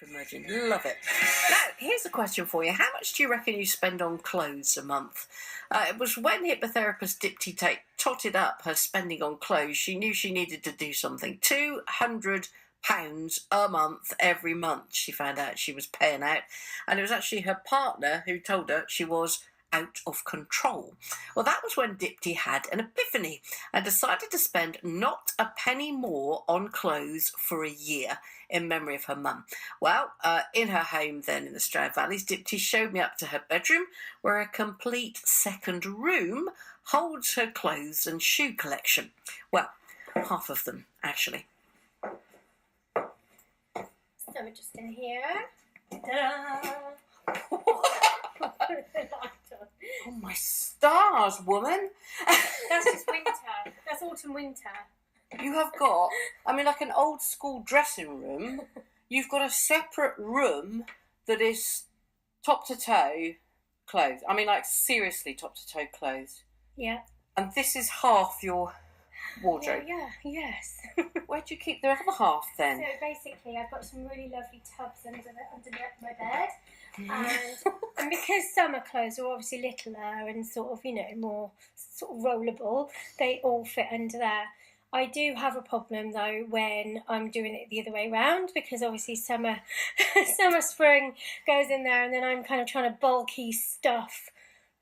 Imagine, love it. Now, here's a question for you. How much do you reckon you spend on clothes a month? It was when hypnotherapist Dipti totted up her spending on clothes, she knew she needed to do something. £200 a month every month, she found out she was paying out. And it was actually her partner who told her she was out of control. Well, that was when Dipti had an epiphany and decided to spend not a penny more on clothes for a year in memory of her mum. Well, in her home then in the Stroud Valleys, Dipti showed me up to her bedroom where a complete second room holds her clothes and shoe collection. Well, half of them, actually. So we're just in here. Ta-da! Oh my stars, woman! That's just winter. That's autumn winter. You have got, like an old school dressing room. You've got a separate room that is top to toe clothes. Like seriously top to toe clothes. Yeah. And this is half your wardrobe. Yeah, yes. Where do you keep the other half then? So basically I've got some really lovely tubs under my bed. And because summer clothes are obviously littler and sort of, more sort of rollable, they all fit under there. I do have a problem though when I'm doing it the other way around, because obviously summer, spring goes in there, and then I'm kind of trying to bulky stuff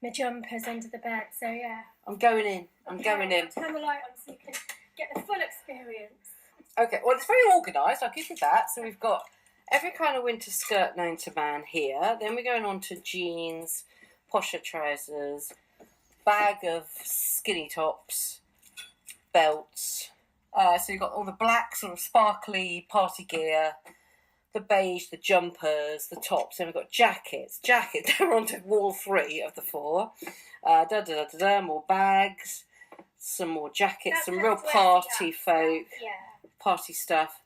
my jumpers under the bed. So yeah. I'm going in. Turn the light on so you can get the full experience. Okay, well it's very organised, I'll give you that. So we've got every kind of winter skirt known to man here. Then we're going on to jeans, posher trousers, bag of skinny tops, belts. So you've got all the black sort of sparkly party gear, the beige, the jumpers, the tops. Then we've got jackets. They're on to wall 3 of the 4. More bags, some more jackets, some real party folk, party stuff.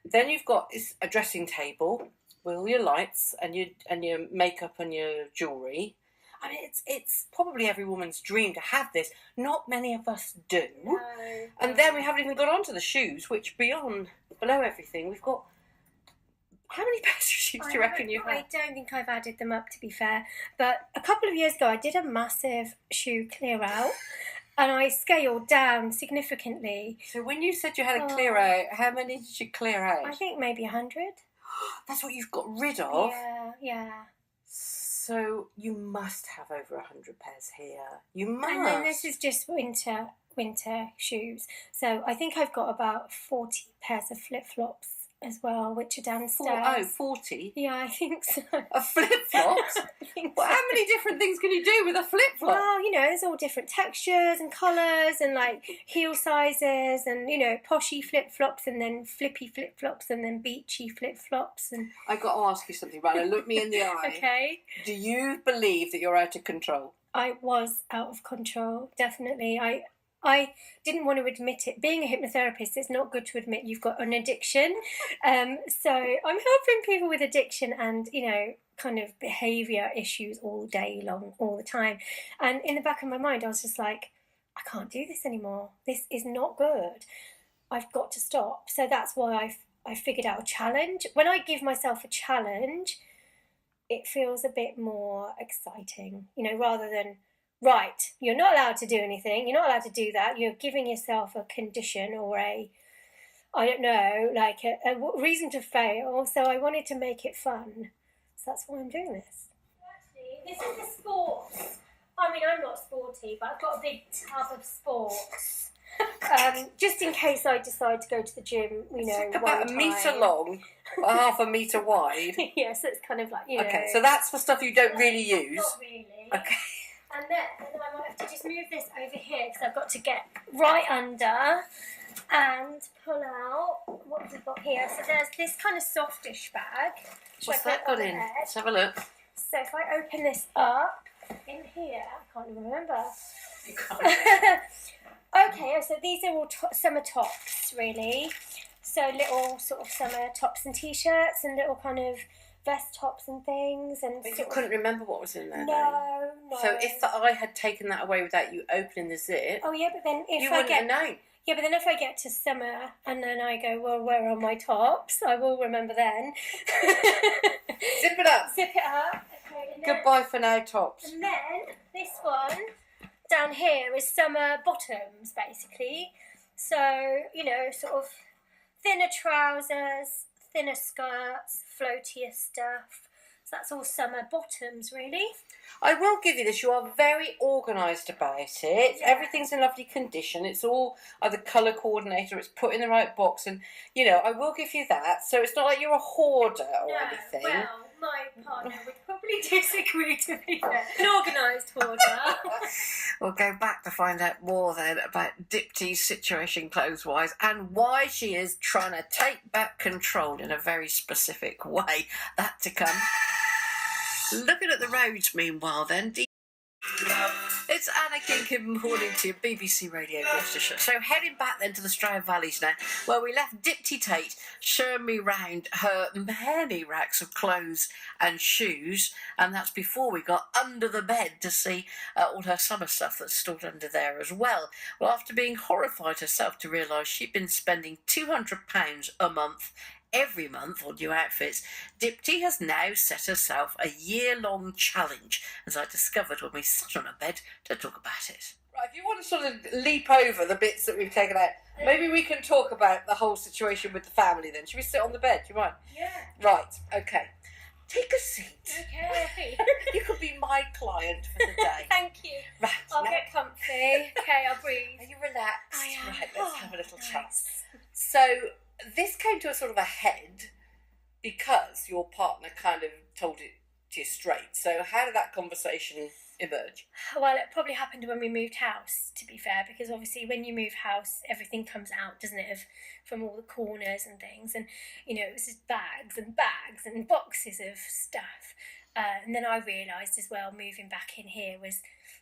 Then you've got a dressing table with all your lights and your makeup and your jewellery. It's probably every woman's dream to have this. Not many of us do. No. And then we haven't even got onto the shoes, which below everything, we've got... How many pairs of shoes do you reckon you have? I don't think I've added them up, to be fair. But a couple of years ago, I did a massive shoe clear out. And I scaled down significantly. So when you said you had a clear out, how many did you clear out? I think maybe 100. That's what you've got rid of? Yeah. So you must have over 100 pairs here. You must. And then this is just winter shoes. So I think I've got about 40 pairs of flip-flops as well, which are downstairs. 40? Yeah, I think so. Of flip-flops? Well, how many different things can you do with a flip-flop? Well, there's all different textures and colours and heel sizes and, poshy flip-flops and then flippy flip-flops and then beachy flip-flops. And I've got to ask you something, Rana. Look me in the eye. Okay. Do you believe that you're out of control? I was out of control, definitely. I didn't want to admit it. Being a hypnotherapist, it's not good to admit you've got an addiction. So I'm helping people with addiction and, kind of behaviour issues all day long, all the time. And in the back of my mind, I was just like, I can't do this anymore. This is not good. I've got to stop. So that's why I figured out a challenge. When I give myself a challenge, it feels a bit more exciting, rather than... Right, you're not allowed to do anything, you're not allowed to do that, you're giving yourself a condition or a reason to fail, so I wanted to make it fun. So that's why I'm doing this. Actually, this is the sports. I'm not sporty, but I've got a big tub of sports. Just in case I decide to go to the gym, it's about a metre long, half a metre wide. Yes, it's kind of like, Okay, so that's for stuff you don't really use. Not really. Okay. And then I might have to just move this over here because I've got to get right under and pull out what have we got here. So there's this kind of softish bag. What's that got in? Let's have a look. So if I open this up, in here, I can't even remember. You can't. Okay, so these are all summer tops, really. So little sort of summer tops and t-shirts and little kind of vest tops and things. And but you couldn't remember what was in there, No. So if I had taken that away without you opening the zip... Oh, yeah, but then if you I wouldn't have known. Yeah, but then if I get to summer and then I go, well, where are my tops? I will remember then. Zip it up. Zip it up. Okay, and then, Goodbye for now, tops. and then this one down here is summer bottoms, basically. So, sort of thinner trousers, thinner skirts, floatier stuff. So that's all summer bottoms, really. I will give you this. You are very organised about it. Yeah. Everything's in lovely condition. It's all either colour coordinated or it's put in the right box. And, I will give you that. So it's not like you're a hoarder or anything. Well, my partner would probably disagree, to be fair. An organised hoarder. We'll go back to find out more then about Dipty's situation clothes-wise and why she is trying to take back control in a very specific way. That to come. Looking at the roads, meanwhile, then. It's Anna King. Good morning to you, BBC Radio Gloucestershire. So heading back then to the Stroud Valleys now, where we left Dipty Tate showing me round her many racks of clothes and shoes, and that's before we got under the bed to see all her summer stuff that's stored under there as well. Well, after being horrified herself to realise she'd been spending £200 a month every month on new outfits, Dipty has now set herself a year-long challenge, as I discovered when we sat on a bed to talk about it. Right, if you want to sort of leap over the bits that we've taken out, maybe we can talk about the whole situation with the family then. Should we sit on the bed? Do you mind? Yeah. Right, okay. Take a seat. Okay. You could be my client for the day. Thank you. Right, I'll now, get comfy. Okay, I'll breathe. are you relaxed? I am. Right, let's have a little nice. chat. So, this came to a sort of a head because your partner kind of told it to you straight. So how did that conversation emerge? Well, it probably happened when we moved house, to be fair, because obviously when you move house, everything comes out, doesn't it, from all the corners and things. And, it was just bags and boxes of stuff. And then I realised as well, moving back in here was,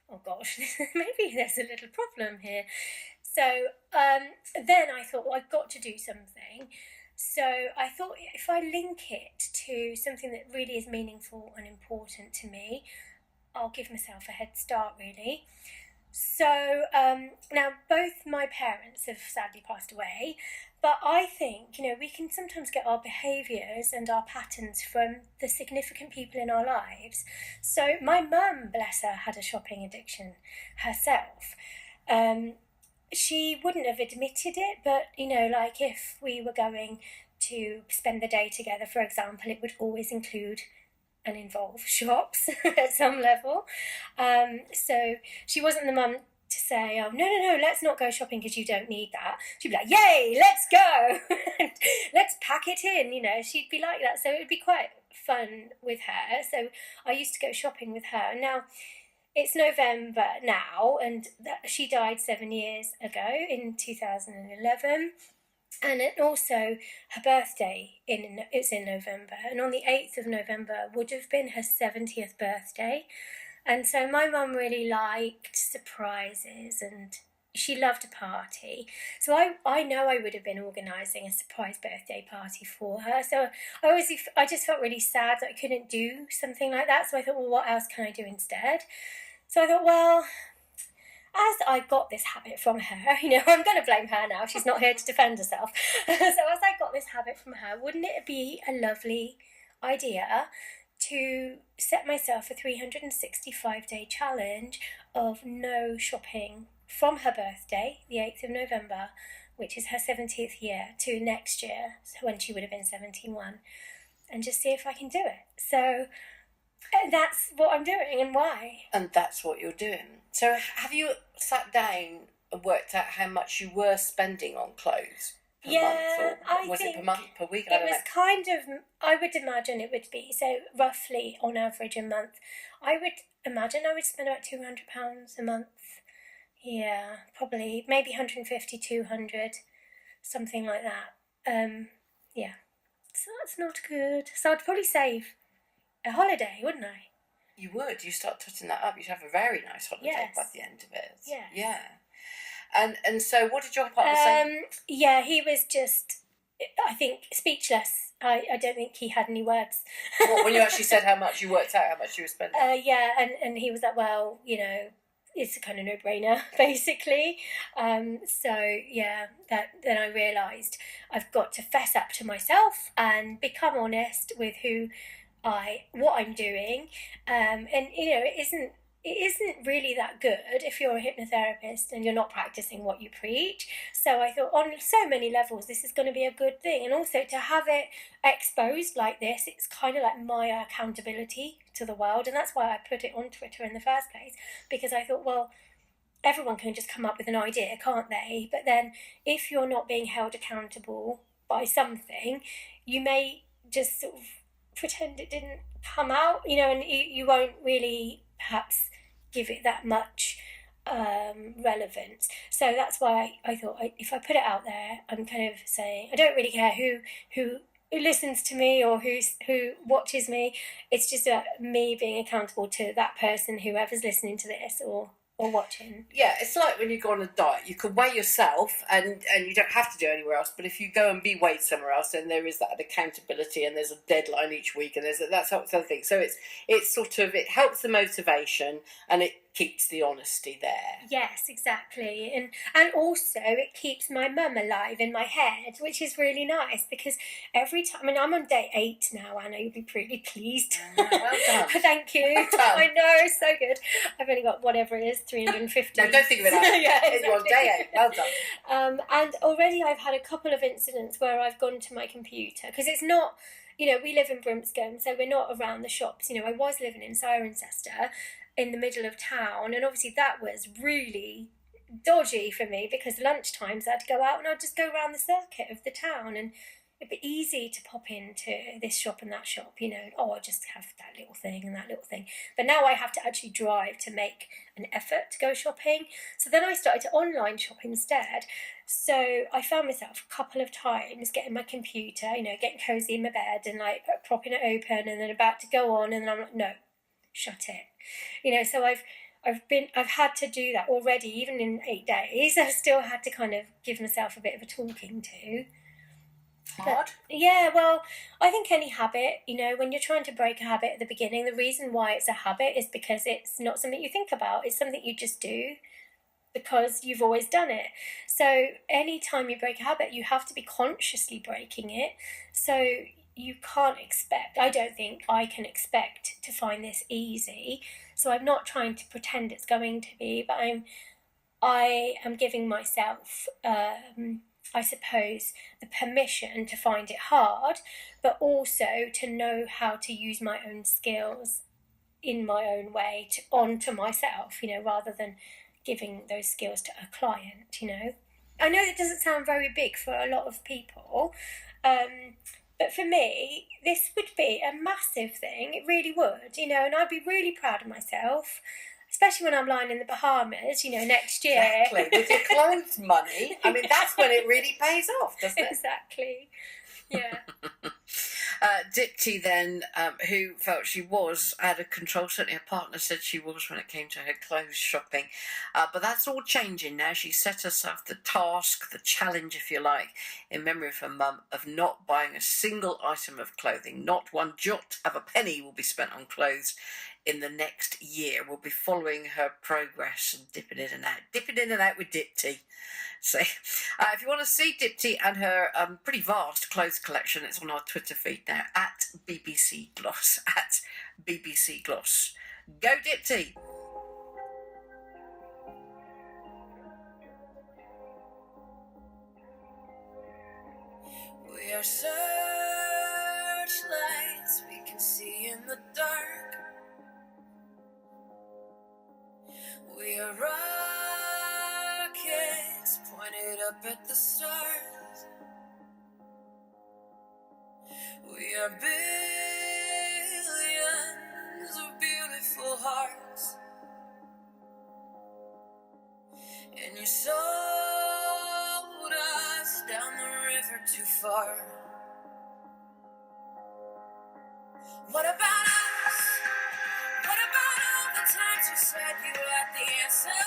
oh gosh, maybe there's a little problem here. So then I thought, well, I've got to do something. So I thought if I link it to something that really is meaningful and important to me, I'll give myself a head start, really. So now both my parents have sadly passed away, but I think, we can sometimes get our behaviours and our patterns from the significant people in our lives. So my mum, bless her, had a shopping addiction herself. She wouldn't have admitted it, but, like if we were going to spend the day together, for example, it would always include and involve shops at some level. So she wasn't the mum to say, oh, no, let's not go shopping because you don't need that. She'd be like, yay, let's go. Let's pack it in, she'd be like that. So it would be quite fun with her. So I used to go shopping with her. Now, it's November now, and she died 7 years ago in 2011. And also her birthday it's in November. And on the 8th of November would have been her 70th birthday. And so my mum really liked surprises and she loved a party. So I know I would have been organising a surprise birthday party for her. So I just felt really sad that I couldn't do something like that. So I thought, well, what else can I do instead? So I thought, well, as I got this habit from her, I'm going to blame her now. She's not here to defend herself. So as I got this habit from her, wouldn't it be a lovely idea to set myself a 365-day challenge of no shopping from her birthday, the 8th of November, which is her 70th year, to next year, so when she would have been 71, and just see if I can do it. So that's what I'm doing and why. And that's what you're doing. So have you sat down and worked out how much you were spending on clothes per month? Or was it per month, per week? I don't know. Kind of, I would imagine it would be, so roughly on average a month, I would imagine I would spend about £200 a month. Yeah, probably, maybe 150, 200, something like that. Yeah, so that's not good. So I'd probably save a holiday, wouldn't I? You would. You start tutting that up. You'd have a very nice holiday by the end of it. Yes. Yeah. And so what did your partner say? Yeah, he was just, I think, speechless. I don't think he had any words. What, when you actually said how much you worked out, how much you were spending? Yeah, and he was like, well, it's a kind of no-brainer, basically. So yeah, then I realised I've got to fess up to myself and become honest with what I'm doing. And it isn't really that good if you're a hypnotherapist and you're not practicing what you preach. So I thought on so many levels this is going to be a good thing, and also to have it exposed like this, it's kind of like my accountability to the world, and that's why I put it on Twitter in the first place, because I thought, well, everyone can just come up with an idea, can't they? But then if you're not being held accountable by something, you may just sort of pretend it didn't come out, and you won't really perhaps give it that much relevance. So that's why I thought, if I put it out there, I'm kind of saying I don't really care who listens to me or who watches me. It's just me being accountable to that person, whoever's listening to this or watching. Yeah, it's like when you go on a diet, you can weigh yourself and you don't have to do it anywhere else, but if you go and be weighed somewhere else, then there is that accountability and there's a deadline each week and that sort of thing. So it's sort of, it helps the motivation and it keeps the honesty there. Yes, exactly. And also it keeps my mum alive in my head, which is really nice, because every time, I'm on day 8 now, Anna, you'll be pretty pleased. Well done. Thank you. Well done. I know, so good. I've only got whatever it is, 350. No, don't think of it like that. Yeah, exactly. You're on day 8. Well done. And already I've had a couple of incidents where I've gone to my computer, because it's not, we live in Brimscombe, so we're not around the shops. I was living in Cirencester, in the middle of town, and obviously that was really dodgy for me, because lunchtimes I'd go out and I'd just go around the circuit of the town, and it'd be easy to pop into this shop and that shop, I'll just have that little thing and that little thing. But now I have to actually drive to make an effort to go shopping. So then I started to online shop instead. So I found myself a couple of times getting my computer, getting cozy in my bed and like propping it open and then about to go on, and then I'm like, no, shut it. So I've had to do that already, even in 8 days. I've still had to kind of give myself a bit of a talking to. Hard? Yeah, well, I think any habit, when you're trying to break a habit at the beginning, the reason why it's a habit is because it's not something you think about. It's something you just do because you've always done it. So any time you break a habit, you have to be consciously breaking it. So you can't expect, I don't think I can expect to find this easy. So I'm not trying to pretend it's going to be, but I am giving myself, I suppose, the permission to find it hard, but also to know how to use my own skills in my own way onto myself, rather than giving those skills to a client, I know it doesn't sound very big for a lot of people, but for me, this would be a massive thing. It really would, and I'd be really proud of myself, especially when I'm lying in the Bahamas, next year. Exactly. With your clothes money, that's when it really pays off, doesn't it? Exactly. Yeah. Dipti then, who felt she was out of control, certainly her partner said she was when it came to her clothes shopping, but that's all changing now. She set herself the task, the challenge if you like, in memory of her mum, of not buying a single item of clothing. Not one jot of a penny will be spent on clothes in the next year. We'll be following her progress and dipping in and out with Dipti. So if you want to see Dipti and her pretty vast clothes collection, it's on our Twitter feed now, at BBC Gloss, at BBC Gloss. Go Dipti! We are searchlights we can see in the dark. We are rockets pointed up at the stars. We are billions of beautiful hearts. And you sold us down the river too far. What about us? What about all the times you said you had the answer?